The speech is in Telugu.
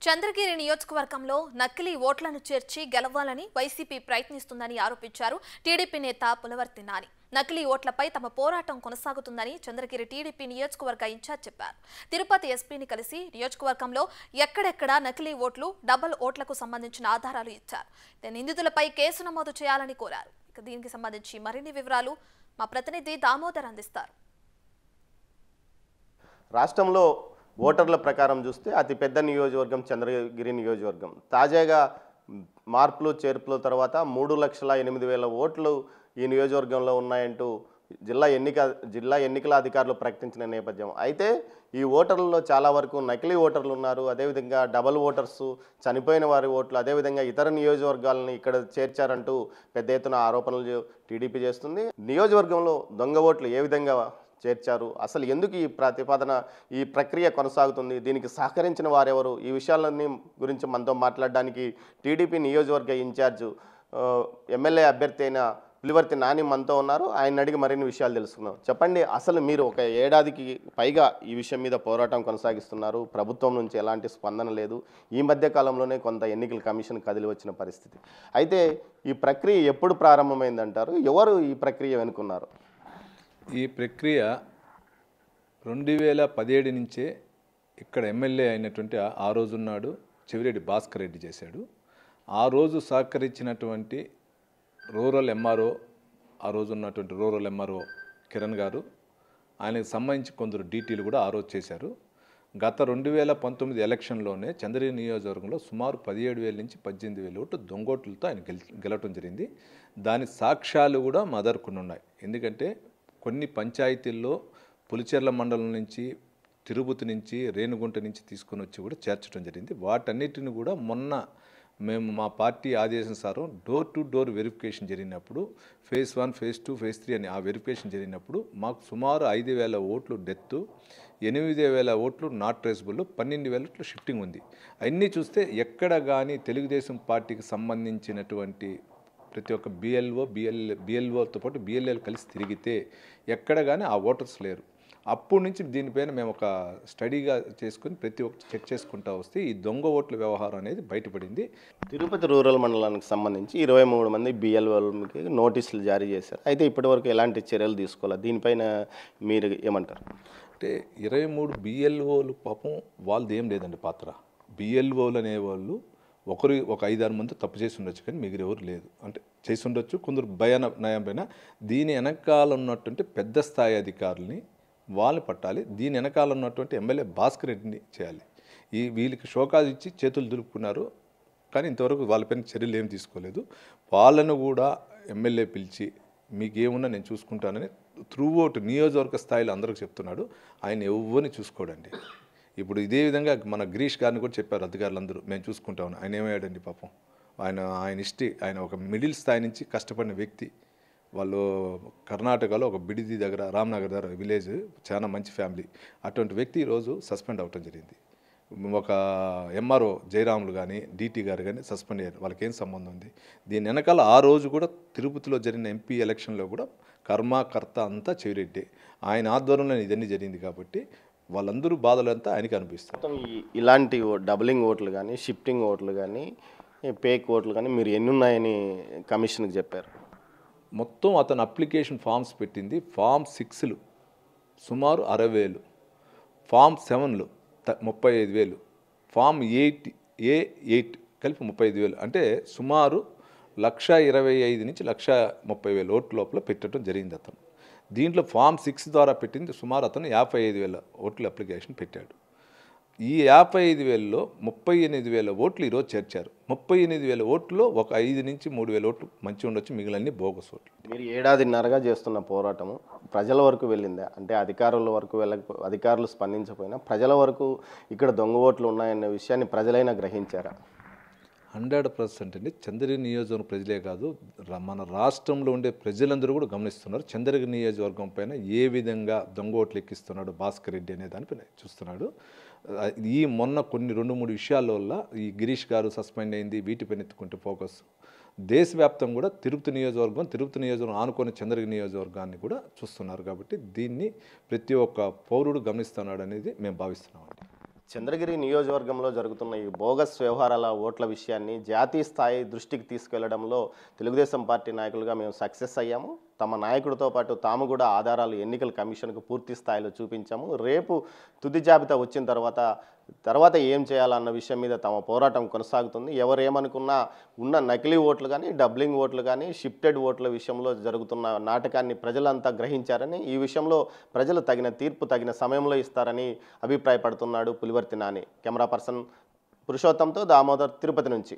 చంద్రగిరి నియోజకవర్గంలో నకిలీ ఓట్లను చేర్చి గెలవాలని వైసీపీ ప్రయత్నిస్తుందని ఆరోపించారు టీడీపీ నేత పులవర్తి నాని. నకిలీ ఓట్లపై తమ పోరాటం కొనసాగుతుందని చంద్రగిరి టీడీపీ నియోజకవర్గ ఇన్ఛార్జ్ చెప్పారు. తిరుపతి ఎస్పీని కలిసి నియోజకవర్గంలో ఎక్కడెక్కడ నకిలీ ఓట్లు, డబుల్ ఓట్లకు సంబంధించిన ఆధారాలు ఇచ్చారు. నిందితులపై కేసు నమోదు చేయాలని కోరారు. దీనికి సంబంధించి మరిన్ని వివరాలు మా ప్రతినిధి దామోదర్ అందిస్తారు. రాష్ట్రంలో ఓటర్ల ప్రకారం చూస్తే అతిపెద్ద నియోజకవర్గం చంద్రగిరి నియోజకవర్గం. తాజాగా మార్పులు చేర్పుల తర్వాత 3,08,000 ఓట్లు ఈ నియోజకవర్గంలో ఉన్నాయంటూ జిల్లా ఎన్నికల అధికారులు ప్రకటించిన నేపథ్యం. అయితే ఈ ఓటర్లలో చాలా వరకు నకిలీ ఓటర్లు ఉన్నారు. అదేవిధంగా డబల్ ఓటర్స్, చనిపోయిన వారి ఓట్లు, అదేవిధంగా ఇతర నియోజకవర్గాలను ఇక్కడ చేర్చారంటూ పెద్ద ఎత్తున ఆరోపణలు టీడీపీ చేస్తుంది. నియోజకవర్గంలో దొంగ ఓట్లు ఏ విధంగా చేర్చారు, అసలు ఎందుకు ఈ ప్రక్రియ కొనసాగుతుంది, దీనికి సహకరించిన వారెవరు, ఈ విషయాలన్నీ గురించి మనతో మాట్లాడడానికి టీడీపీ నియోజకవర్గ ఇన్ఛార్జ్ ఎమ్మెల్యే అభ్యర్థి అయిన పులివర్తి నాని మనతో ఉన్నారు. ఆయన అడిగి మరిన్ని విషయాలు తెలుసుకుందాం. చెప్పండి, అసలు మీరు ఒక ఏడాదికి పైగా ఈ విషయం మీద పోరాటం కొనసాగిస్తున్నారు. ప్రభుత్వం నుంచి ఎలాంటి స్పందన లేదు. ఈ మధ్య కాలంలోనే కొంత ఎన్నికల కమిషన్ కదిలి వచ్చిన పరిస్థితి. అయితే ఈ ప్రక్రియ ఎప్పుడు ప్రారంభమైందంటారు? ఎవరు ఈ ప్రక్రియ వెనుకున్నారు? ఈ ప్రక్రియ 2017 నుంచే ఇక్కడ ఎమ్మెల్యే అయినటువంటి ఆ రోజున్నాడు చెవిరెడ్డి భాస్కర్ రెడ్డి చేశాడు. ఆ రోజు సహకరించినటువంటి రూరల్ ఎంఆర్ఓ, ఆ రోజు ఉన్నటువంటి రూరల్ ఎంఆర్ఓ కిరణ్ గారు, ఆయనకు సంబంధించి కొందరు డీటీలు కూడా ఆ రోజు చేశారు. గత 2019 ఎలక్షన్లోనే చంద్రగిరి నియోజకవర్గంలో సుమారు 17,000 నుంచి 18,000 ఓట్లు దొంగోట్లతో ఆయన గెలవటం జరిగింది. దాని సాక్ష్యాలు కూడా మా దగ్గర ఉన్నాయి. ఎందుకంటే కొన్ని పంచాయతీల్లో పులిచెర్ల మండలం నుంచి, తిరుపతి నుంచి, రేణుగుంట నుంచి తీసుకొని వచ్చి కూడా చేర్చడం జరిగింది. వాటన్నిటిని కూడా మొన్న మేము మా పార్టీ ఆదేశానుసారం డోర్ టు డోర్ వెరిఫికేషన్ జరిగినప్పుడు ఫేజ్ 1, ఫేజ్ 2, ఫేజ్ 3 అని ఆ వెరిఫికేషన్ జరిగినప్పుడు మాకు సుమారు 5,000 ఓట్లు డెత్, 8,000 ఓట్లు నాట్ ట్రేసబుల్, 12,000 ఓట్లు షిఫ్టింగ్ ఉంది. అన్నీ చూస్తే ఎక్కడ కానీ తెలుగుదేశం పార్టీకి సంబంధించినటువంటి ప్రతి ఒక్క బిఎల్ఓతో పాటు బిఎల్ఏలు కలిసి తిరిగితే ఎక్కడ కానీ ఆ ఓటర్స్ లేరు. అప్పటి నుంచి దీనిపైన మేము ఒక స్టడీగా చేసుకుని ప్రతి ఒక్కటి చెక్ చేసుకుంటూ వస్తే ఈ దొంగ ఓట్ల వ్యవహారం అనేది బయటపడింది. తిరుపతి రూరల్ మండలానికి సంబంధించి 23 మంది బిఎల్ఓలకి నోటీసులు జారీ చేశారు. అయితే ఇప్పటివరకు ఎలాంటి చర్యలు తీసుకోవాలి, దీనిపైన మీరు ఏమంటారు? అంటే 23 బిఎల్ఓలు పాపం వాళ్ళది ఏం లేదండి పాత్ర. బిఎల్ఓలు అనేవాళ్ళు ఒక 5-6 మంది తప్పు చేసి ఉండొచ్చు, కానీ మిగిలిన ఎవరు లేదు. అంటే చేసి ఉండొచ్చు, కొందరు నయం పైన. దీని వెనకాల ఉన్నటువంటి పెద్ద స్థాయి అధికారులని వాళ్ళు పట్టాలి. దీని వెనకాల ఉన్నటువంటి ఎమ్మెల్యే భాస్కర్ రెడ్డిని చేయాలి. వీళ్ళకి షోకాజ్ ఇచ్చి చేతులు దులుపుకున్నారు, కానీ ఇంతవరకు వాళ్ళపైన చర్యలు ఏం తీసుకోలేదు. వాళ్ళను కూడా ఎమ్మెల్యే పిలిచి మీకు ఏమున్నా నేను చూసుకుంటానని త్రూఅవుట్ నియోజకవర్గ స్థాయిలో అందరికీ చెప్తున్నాడు. ఆయన ఎవరిని చూసుకోడండి. ఇప్పుడు ఇదే విధంగా మన గిరీష్ గారిని కూడా చెప్పారు అధికారులందరూ, మేము చూసుకుంటామని. ఆయన ఏమయ్యాడండి పాపం. ఆయన ఒక మిడిల్ స్థాయి నుంచి కష్టపడిన వ్యక్తి. వాళ్ళు కర్ణాటకలో ఒక బిడిది దగ్గర, రామ్నగర్ దగ్గర విలేజ్, చాలా మంచి ఫ్యామిలీ. అటువంటి వ్యక్తి ఈరోజు సస్పెండ్ అవ్వటం జరిగింది. ఒక ఎంఆర్ఓ జయరాములు కానీ, డీటీ గారు కానీ సస్పెండ్ అయ్యారు. వాళ్ళకి ఏం సంబంధం ఉంది? దీని వెనకాల ఆ రోజు కూడా తిరుపతిలో జరిగిన ఎంపీ ఎలక్షన్లో కూడా కర్త అంతా చెవిరెడ్డి. ఆయన ఆధ్వర్యంలో ఇదన్నీ జరిగింది కాబట్టి వాళ్ళందరూ బాధలంతా ఆయనకి అనిపిస్తారు. ఇలాంటి డబులింగ్ ఓట్లు కానీ, షిఫ్టింగ్ ఓట్లు కానీ, పేక్ ఓట్లు కానీ మీరు ఎన్ని ఉన్నాయని కమిషన్కి చెప్పారు? మొత్తం అతను అప్లికేషన్ ఫామ్స్ పెట్టింది. ఫామ్ 6లు సుమారు 60,000, ఫామ్ 7లు 35,000, ఫామ్ 8 కలిపి 35,000. అంటే సుమారు 1,25,000 నుంచి 1,30,000 ఓట్ల లోపల పెట్టడం జరిగింది అతను. దీంట్లో ఫామ్ 6 ద్వారా పెట్టింది సుమారు అతను 55,000 ఓట్లు అప్లికేషన్ పెట్టాడు. ఈ 55,000లో 38,000 ఓట్లు ఈరోజు చేర్చారు. 38,000 ఓట్లు ఒక 5 నుంచి 3,000 ఓట్లు మంచి ఉండొచ్చు, మిగిలిన బోగస్ ఓట్లు. మీరు ఏడాదిన్నరగా చేస్తున్న పోరాటము ప్రజల వరకు వెళ్ళిందా? అంటే అధికారుల వరకు అధికారులు స్పందించకపోయినా ప్రజల వరకు ఇక్కడ దొంగ ఓట్లు ఉన్నాయన్న విషయాన్ని ప్రజలైనా గ్రహించారా? 100% అండి. చంద్రగిరి నియోజకవర్గం ప్రజలే కాదు, మన రాష్ట్రంలో ఉండే ప్రజలందరూ కూడా గమనిస్తున్నారు. చంద్రగిరి నియోజకవర్గం పైన ఏ విధంగా దొంగ ఓట్లు ఎక్కిస్తున్నాడు భాస్కర్ రెడ్డి అనే దానిపైన చూస్తున్నాడు. ఈ మొన్న కొన్ని 2-3 విషయాల వల్ల ఈ గిరీష్ గారు సస్పెండ్ అయింది, వీటిపైన ఎత్తుకుంటే ఫోకస్ దేశవ్యాప్తంగా కూడా తిరుపతి నియోజకవర్గం ఆనుకొని చంద్రగిరి నియోజకవర్గాన్ని కూడా చూస్తున్నారు. కాబట్టి దీన్ని ప్రతి ఒక్క పౌరుడు గమనిస్తున్నాడు అనేది మేము భావిస్తున్నామండి. చంద్రగిరి నియోజకవర్గంలో జరుగుతున్న ఈ బోగస్ వ్యవహారాల ఓట్ల విషయాన్ని జాతీయ స్థాయి దృష్టికి తీసుకెళ్లడంలో తెలుగుదేశం పార్టీ నాయకులుగా మేము సక్సెస్ అయ్యాము. తమ నాయకుడితో పాటు తాము కూడా ఆధారాలు ఎన్నికల కమిషన్కు పూర్తి స్థాయిలో చూపించాము. రేపు తుది జాబితా వచ్చిన తర్వాత ఏం చేయాలన్న విషయం మీద తమ పోరాటం కొనసాగుతుంది. ఎవరేమనుకున్నా ఉన్న నకిలీ ఓట్లు కానీ, డబ్లింగ్ ఓట్లు కానీ, షిఫ్టెడ్ ఓట్ల విషయంలో జరుగుతున్న నాటకాన్ని ప్రజలంతా గ్రహించారని, ఈ విషయంలో ప్రజలు తగిన తీర్పు తగిన సమయంలో ఇస్తారని అభిప్రాయపడుతున్నాడు పులివర్తి నాని. కెమెరా పర్సన్ పురుషోత్తంతో దామోదర్, తిరుపతి నుంచి.